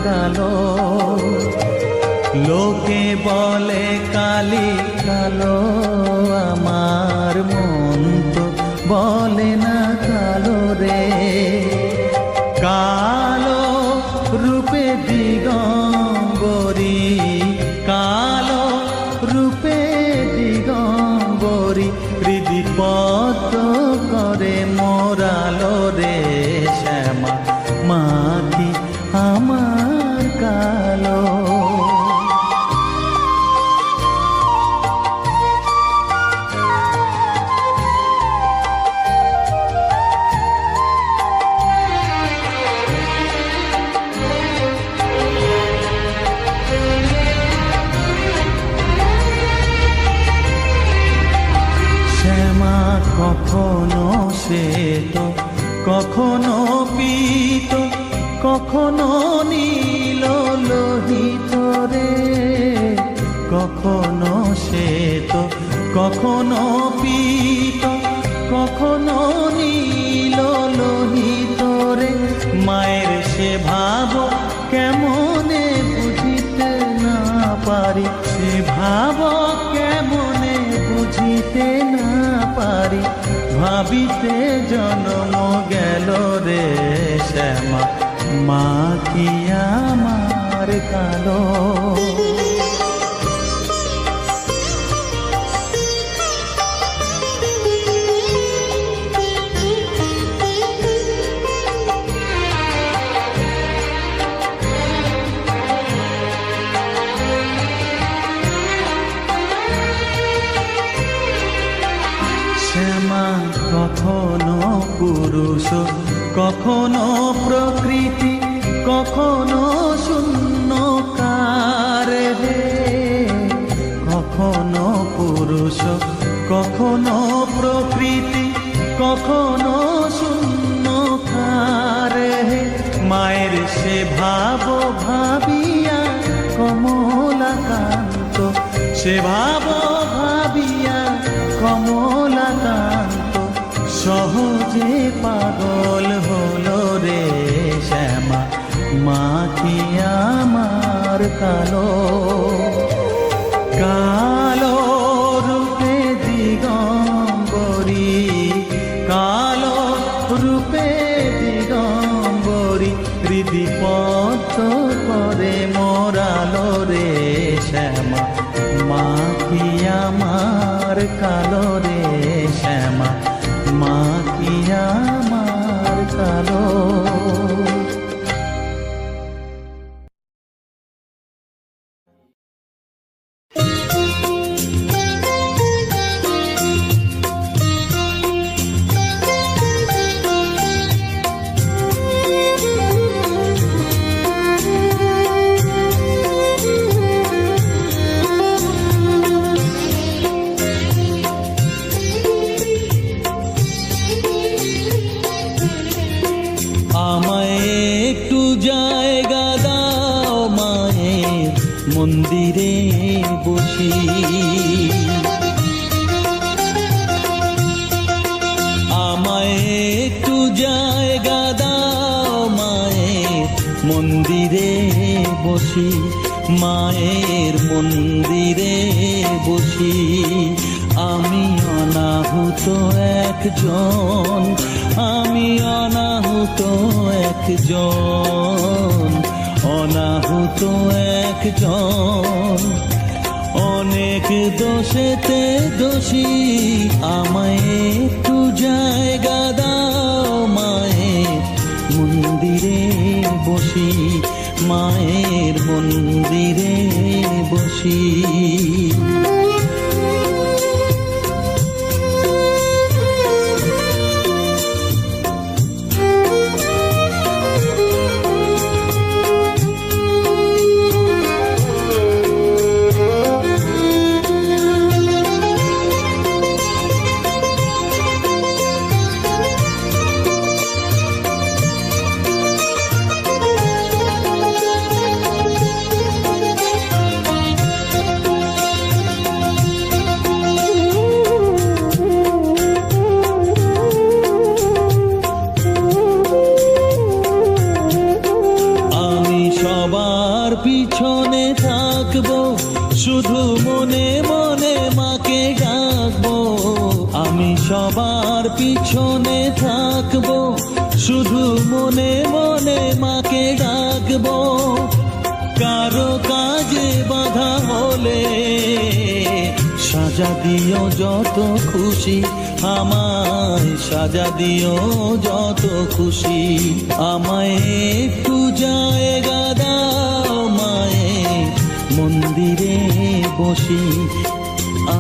কালো। লোকে বলে কালি কালো, আমার মন তো বলে না কালো রে। কালো রূপে দিগম্বরী, কালো রূপে দিগম্বরী, হৃদিপদ্ম করে মোরালো রে শ্যামা, মা কি আমার কালো। শ্যামা কখনো শ্বেত, কখনো পীত, কখনো নীল লোহিত রে। কখনো শ্বেত, কখনো পীত, কখনো নীল লোহিত রে। মায়ের সে ভাব কেমনে বুঝিতে না পারি, সে ভাব কেমনে বুঝিতে না পারি, ভাবিতে জন্ম গেল রে শ্যামা, মা কি আমার কালো। শ্যামা কখনো পুরুষ, কখনো প্রকৃতি, কখনো শূন্যকার রে। কখনো পুরুষ, কখনো প্রকৃতি, কখনো শূন্যকার রে। মায়ের সে ভাব ভাবিয়া কমলাকান্ত, সে ভাব ভাবিয়া কমলাকান্ত, সহজে পাগল হলো রে শ্যামা, মা কি আমার কালো। কালো রূপে দিগম্বরী, কালো রূপে দিগম্বরী, হৃদিপদ্ম করে মোরালো রে শ্যামা, মা কি আমার কালো রে শ্যামা, মা কি আমার কালো। মন্দিরে বসি, আমায় একটু জায়গা দাও মায়ের মন্দিরে বসি, মায়ের মন্দিরে বসি। আমি অনাহুত একজন, আমি অনাহুত একজন, অনাহুত একজন, অনেক দোষেতে দোষী। আমায় একটু জায়গা দাও মায়ের মন্দিরে বসি, মায়ের মন্দিরে বসি। পিছনে থাকবো, শুধু মনে মনে মাকে ডাকবো। আমি সবার পিছনে থাকবো, শুধু মনে মনে মাকে ডাকবো। কারো কাজে বাধা হলে সাজা দিও যত খুশি, আমায় সাজা দিও যত খুশি। আমায় একটু জায়গা দাও মায়ের মন্দিরে বসি।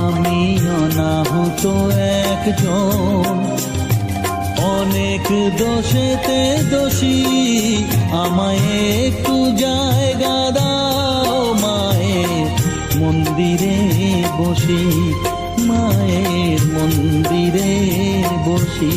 আমি অনাহত একজন, অনেক দোষেতে দোষী। আমায় একটু জায়গা দাও মায়ের মন্দিরে বসি, মায়ের মন্দিরে বসি।